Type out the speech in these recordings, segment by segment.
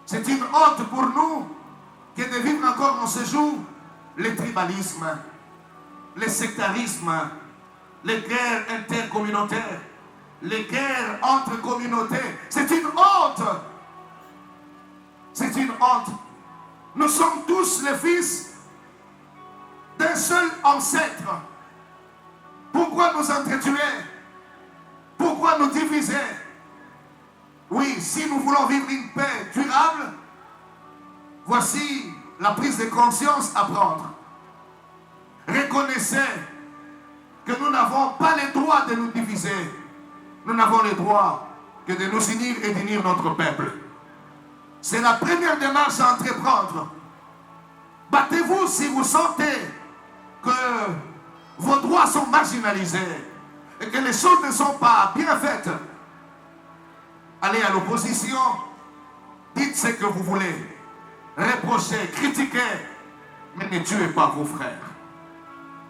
C'est une honte pour nous que de vivre encore en ce jour le tribalisme, le sectarisme, les guerres intercommunautaires, les guerres entre communautés. C'est une honte. C'est une honte. Nous sommes tous les fils d'un seul ancêtre. Pourquoi nous entretuer? Pourquoi nous diviser? Oui, si nous voulons vivre une paix durable, voici la prise de conscience à prendre. Reconnaissez que nous n'avons pas le droit de nous diviser. Nous n'avons le droit que de nous unir et d'unir notre peuple. C'est la première démarche à entreprendre. Battez-vous si vous sentez que vos droits sont marginalisés et que les choses ne sont pas bien faites. Allez à l'opposition, dites ce que vous voulez, reprochez, critiquez, mais ne tuez pas vos frères.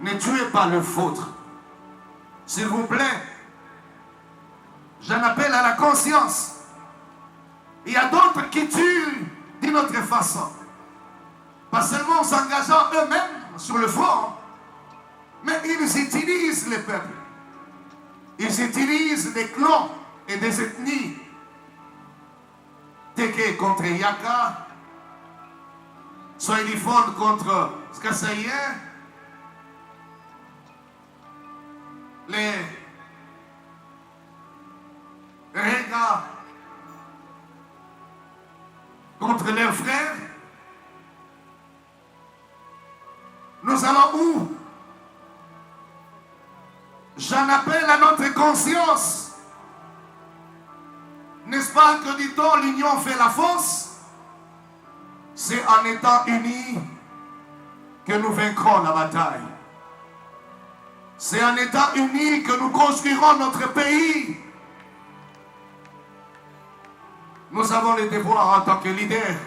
Ne tuez pas le vôtre. S'il vous plaît, j'en appelle à la conscience. Il y a d'autres qui tuent d'une autre façon. Pas seulement en s'engageant eux-mêmes sur le front, mais ils utilisent les peuples. Ils utilisent des clans et des ethnies. Teke contre Yaka, Soilifon contre Skassaïen, les Rega contre leurs frères. Nous allons où? J'en appelle à notre conscience. N'est-ce pas que dit-on l'union fait la force? C'est en étant unis que nous vaincrons la bataille. C'est en étant unis que nous construirons notre pays. Nous avons le devoir en tant que leaders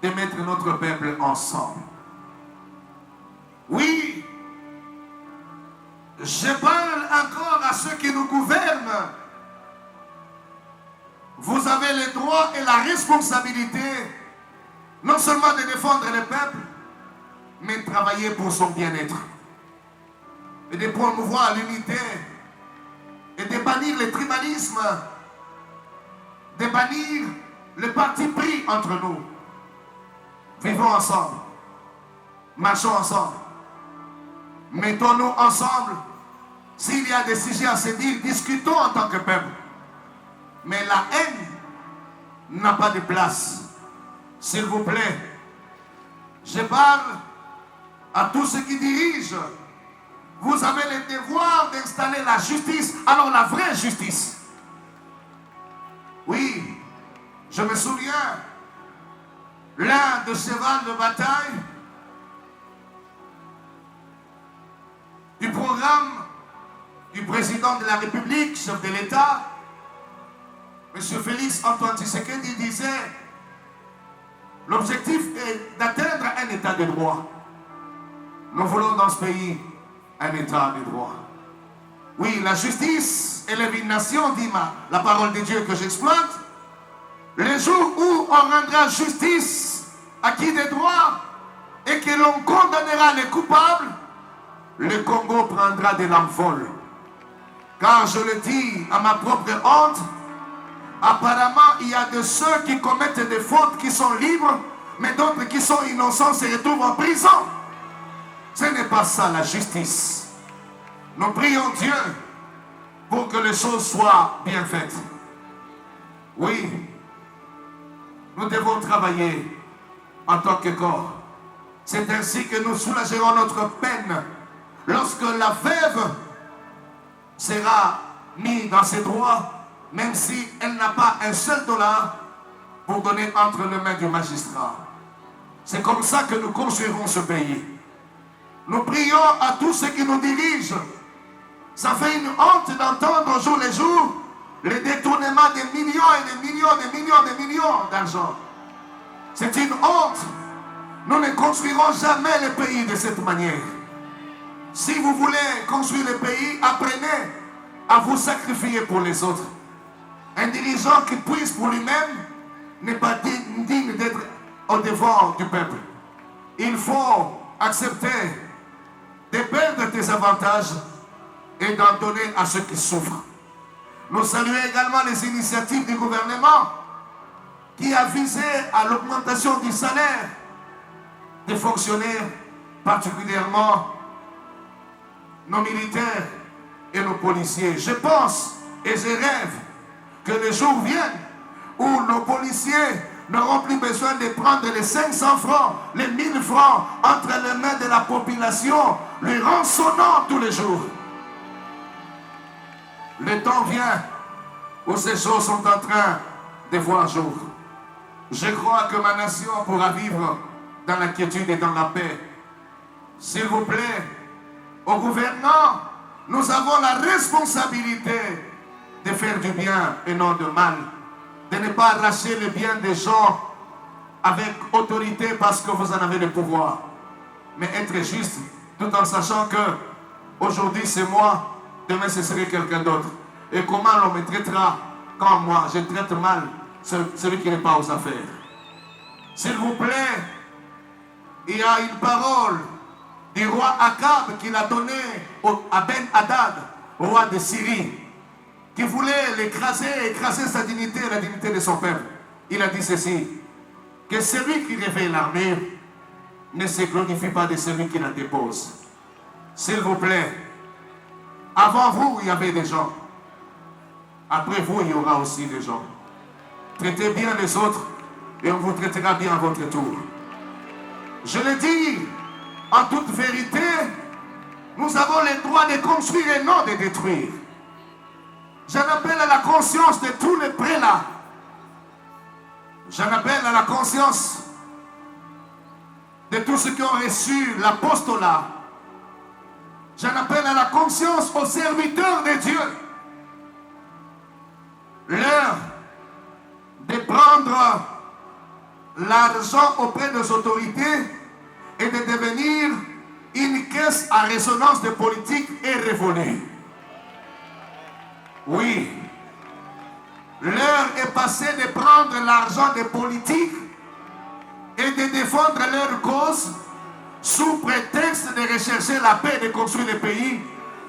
de mettre notre peuple ensemble. Oui, je parle encore à ceux qui nous gouvernent. Vous avez le droit et la responsabilité non seulement de défendre le peuple, mais de travailler pour son bien-être. Et de promouvoir l'unité et de bannir le tribalisme, de bannir le parti pris entre nous. Vivons ensemble, marchons ensemble, mettons-nous ensemble. S'il y a des sujets à se dire, discutons en tant que peuple. Mais la haine n'a pas de place. S'il vous plaît, je parle à tous ceux qui dirigent. Vous avez le devoir d'installer la justice, alors la vraie justice. Oui, je me souviens, l'un de cheval de bataille du programme du président de la République, chef de l'État, M. Félix Antoine Tshisekedi disait: l'objectif est d'atteindre un état de droit. Nous voulons dans ce pays un état de droit. Oui, la justice élève une nation, dit la parole de Dieu que j'exploite. Le jour où on rendra justice à qui des droits et que l'on condamnera les coupables, le Congo prendra de l'envol. Car je le dis à ma propre honte, apparemment il y a de ceux qui commettent des fautes qui sont libres, mais d'autres qui sont innocents se retrouvent en prison. Ce n'est pas ça la justice. Nous prions Dieu pour que les choses soient bien faites. Oui, nous devons travailler en tant que corps. C'est ainsi que nous soulagerons notre peine lorsque la veuve sera mise dans ses droits, même si elle n'a pas un seul dollar pour donner entre les mains du magistrat. C'est comme ça que nous construirons ce pays. Nous prions à tous ceux qui nous dirigent. Ça fait une honte d'entendre jour les jours le détournement de millions et de millions, de millions, de millions d'argent. C'est une honte. Nous ne construirons jamais le pays de cette manière. Si vous voulez construire le pays, apprenez à vous sacrifier pour les autres. Un dirigeant qui puisse pour lui-même n'est pas digne d'être au devant du peuple. Il faut accepter de perdre tes avantages et d'en donner à ceux qui souffrent. Nous saluons également les initiatives du gouvernement qui a visé à l'augmentation du salaire des fonctionnaires, particulièrement nos militaires et nos policiers. Je pense et je rêve que le jour vienne où nos policiers n'auront plus besoin de prendre les 500 francs, les 1000 francs entre les mains de la population, lui rançonnant tous les jours. Le temps vient où ces choses sont en train de voir jour. Je crois que ma nation pourra vivre dans la quiétude et dans la paix. S'il vous plaît, aux gouvernants, nous avons la responsabilité de faire du bien et non de mal. De ne pas arracher le bien des gens avec autorité parce que vous en avez le pouvoir. Mais être juste, tout en sachant que aujourd'hui c'est moi, demain ce serait quelqu'un d'autre. Et comment l'on me traitera quand moi je traite mal celui qui n'est pas aux affaires. S'il vous plaît, il y a une parole du roi Akab qu'il a donnée à Ben Hadad, roi de Syrie, qui voulait écraser sa dignité et la dignité de son peuple. Il a dit ceci, que celui qui réveille l'armure ne se glorifie pas de celui qui la dépose. S'il vous plaît, avant vous, il y avait des gens. Après vous, il y aura aussi des gens. Traitez bien les autres et on vous traitera bien à votre tour. Je le dis, en toute vérité, nous avons le droit de construire et non de détruire. J'en appelle à la conscience de tous les prélats. J'en appelle à la conscience de tous ceux qui ont reçu l'apostolat. J'en appelle à la conscience aux serviteurs de Dieu. L'heure de prendre l'argent auprès des autorités et de devenir une caisse à résonance de politique est révolue. Oui, l'heure est passée de prendre l'argent des politiques et de défendre leur cause sous prétexte de rechercher la paix et de construire le pays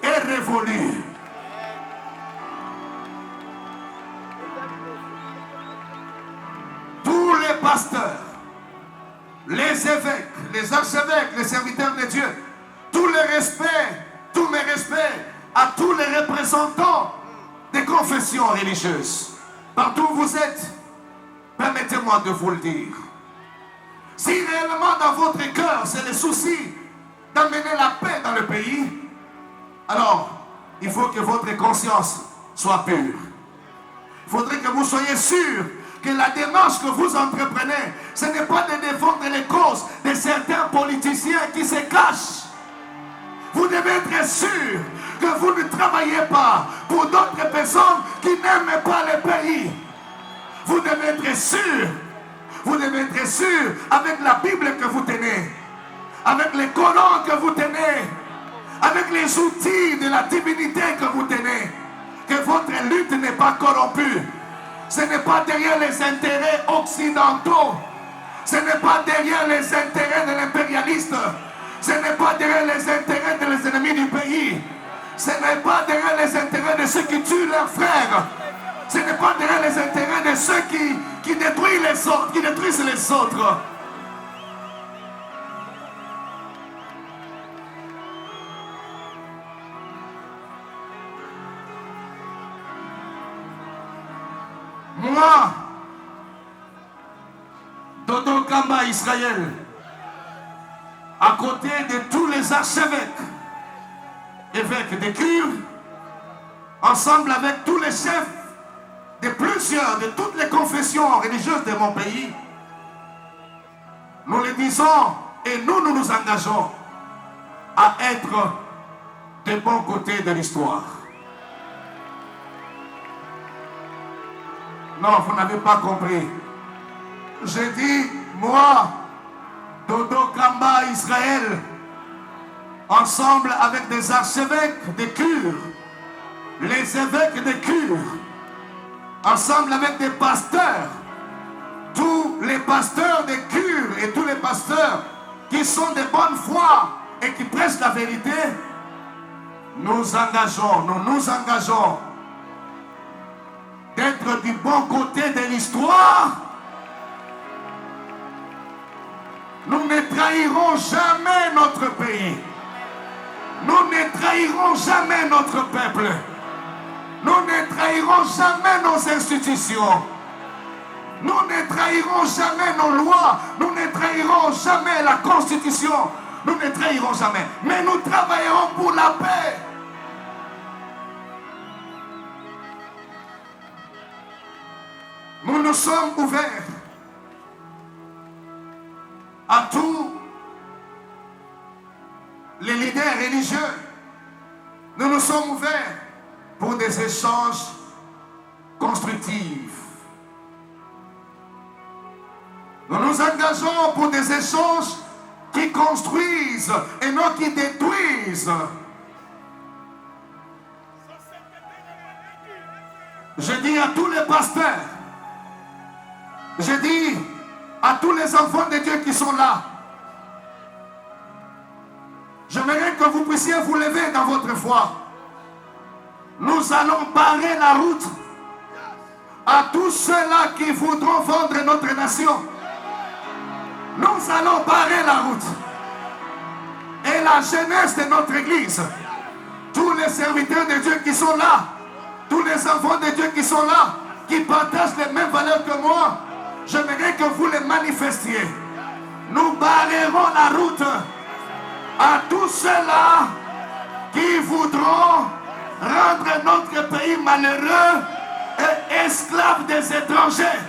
est révolue. Tous les pasteurs, les évêques, les archevêques, les serviteurs de Dieu, tous mes respects à tous les représentants des confessions religieuses. Partout où vous êtes, permettez-moi de vous le dire. Si réellement dans votre cœur, c'est le souci d'amener la paix dans le pays, alors il faut que votre conscience soit pure. Il faudrait que vous soyez sûr que la démarche que vous entreprenez, ce n'est pas de défendre les causes de certains politiciens qui se cachent. Vous devez être sûr que vous ne travaillez pas pour d'autres personnes qui n'aiment pas le pays. Vous devez être sûr avec la Bible que vous tenez, avec les Corans que vous tenez, avec les outils de la divinité que vous tenez, que votre lutte n'est pas corrompue. Ce n'est pas derrière les intérêts occidentaux, ce n'est pas derrière les intérêts de l'impérialiste, ce n'est pas derrière les intérêts des ennemis du pays, ce n'est pas derrière les intérêts de ceux qui tuent leurs frères, ce n'est pas derrière les intérêts de ceux qui détruisent les autres, qui détruisent les autres. Moi, Dodo Kamba Israël, à côté de tous les archevêques, évêques de cure, ensemble avec tous les chefs de plusieurs, de toutes les confessions religieuses de mon pays, nous le disons et nous nous engageons à être des bons côtés de l'histoire. Non, vous n'avez pas compris. J'ai dit, moi, Dodo Kamba Israël, ensemble avec des archevêques de cure, les évêques de cure, ensemble avec des pasteurs, tous les pasteurs des cures et tous les pasteurs qui sont de bonne foi et qui prêchent la vérité, nous nous engageons d'être du bon côté de l'histoire. Nous ne trahirons jamais notre pays. Nous ne trahirons jamais notre peuple. Nous ne trahirons jamais nos institutions. Nous ne trahirons jamais nos lois. Nous ne trahirons jamais la Constitution. Nous ne trahirons jamais. Mais nous travaillerons pour la paix. Nous nous sommes ouverts à tous les leaders religieux. Nous nous sommes ouverts pour des échanges constructifs. Nous nous engageons pour des échanges qui construisent et non qui détruisent. Je dis à tous les pasteurs, je dis à tous les enfants de Dieu qui sont là, j'aimerais que vous puissiez vous lever dans votre foi. Nous allons barrer la route à tous ceux-là qui voudront vendre notre nation. Nous allons barrer la route. Et la jeunesse de notre église, tous les serviteurs de Dieu qui sont là, tous les enfants de Dieu qui sont là, qui partagent les mêmes valeurs que moi, j'aimerais que vous les manifestiez. Nous barrerons la route à tous ceux-là qui voudront rendre notre pays malheureux et esclave des étrangers.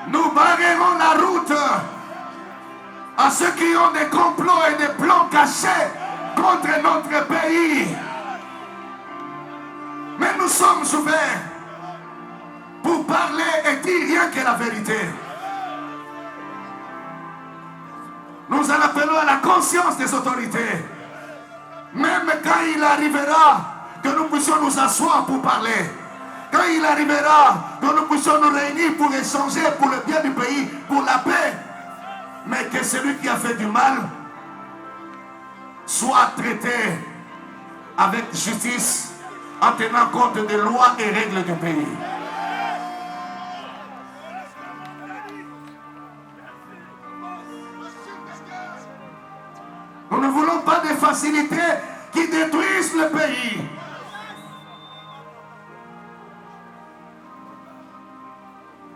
Nous barrerons la route à ceux qui ont des complots et des plans cachés contre notre pays. Mais nous sommes ouverts pour parler et dire rien que la vérité. Nous en appelons à la conscience des autorités. Même quand il arrivera que nous puissions nous asseoir pour parler, quand il arrivera que nous puissions nous réunir pour échanger pour le bien du pays, pour la paix, mais que celui qui a fait du mal soit traité avec justice en tenant compte des lois et règles du pays. Nous ne voulons pas de facilités qui détruisent le pays.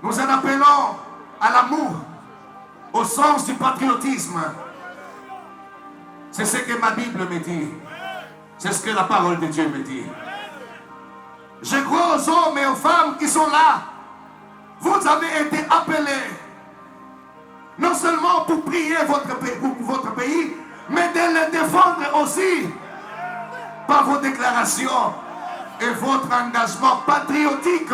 Nous en appelons à l'amour, au sens du patriotisme. C'est ce que ma Bible me dit. C'est ce que la parole de Dieu me dit. Je crois aux hommes et aux femmes qui sont là. Vous avez été appelés, non seulement pour prier pour votre pays, mais de le défendre aussi par vos déclarations et votre engagement patriotique.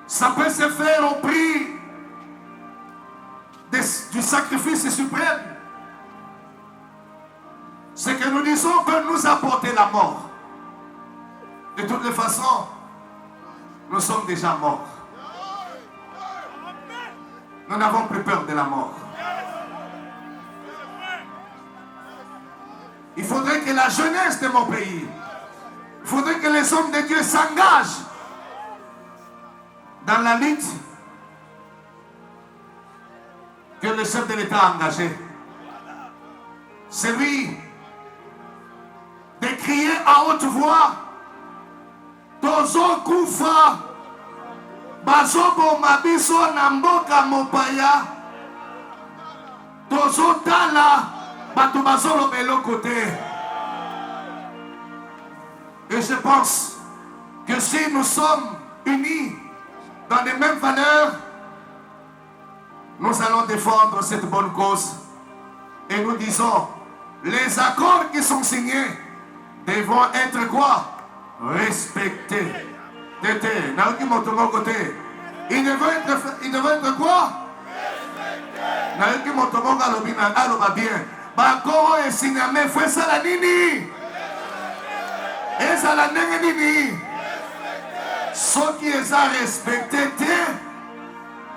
Ça peut se faire au prix du sacrifice suprême. C'est que nous disons que nous apporter la mort. De toutes les façons, nous sommes déjà morts. Nous n'avons plus peur de la mort. Il faudrait que la jeunesse de mon pays, il faudrait que les hommes de Dieu s'engagent dans la lutte que le chef de l'État a engagé. Celui de crier à haute voix, Tozo Kufa, Bazobo Mabiso Namboka Mopaya, Tozo Tala, Bato Bazolo Belo côté. Et je pense que si nous sommes unis dans les mêmes valeurs, nous allons défendre cette bonne cause. Et nous disons, les accords qui sont signés devront être quoi? Respectés. Il devrait être quoi? Respectés. bakoro esinyame fo esala nini ezala ndenge nini soki eza respecté te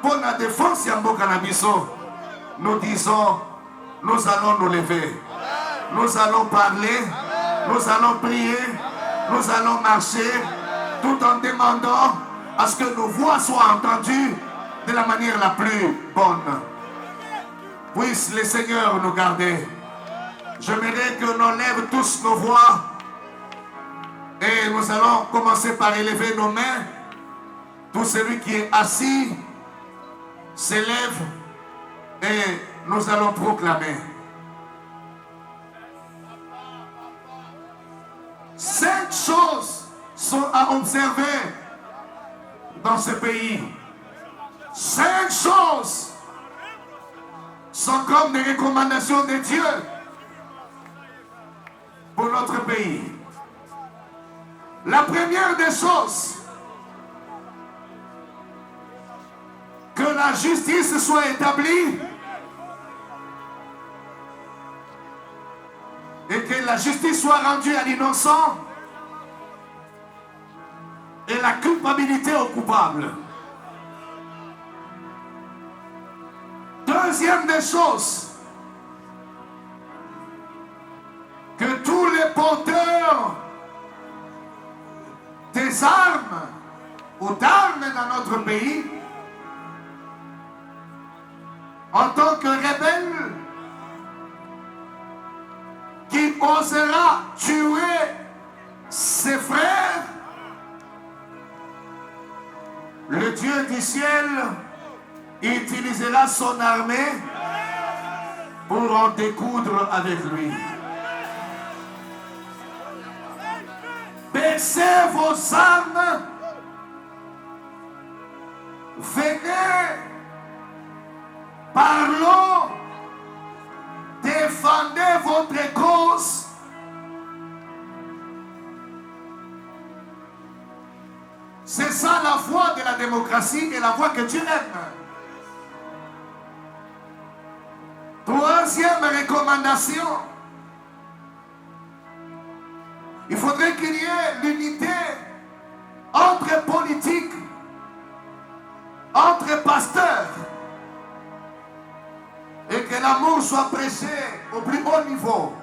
pour la défense ya mboka na biso. Nous disons, nous allons nous lever, nous allons parler, nous allons prier, nous allons marcher, tout en demandant à ce que nos voix soient entendues de la manière la plus bonne. Puisse le Seigneur nous garder. J'aimerais que l'on lève tous nos voix et nous allons commencer par élever nos mains. Tout celui qui est assis s'élève et nous allons proclamer. 5 choses sont à observer dans ce pays. 5 choses sont comme des recommandations de Dieu pour notre pays. La première des choses, que la justice soit établie et que la justice soit rendue à l'innocent et la culpabilité aux coupables. Deuxième des choses, que tous les porteurs des armes ou d'armes dans notre pays, en tant que rebelle, qui osera tuer ses frères, le Dieu du ciel utilisera son armée pour en découdre avec lui. Baissez vos armes, venez, parlons, défendez votre cause. C'est ça la voie de la démocratie et la voie que Dieu aime. Troisième recommandation, il faudrait qu'il y ait l'unité entre politiques, entre pasteurs, et que l'amour soit prêché au plus haut niveau.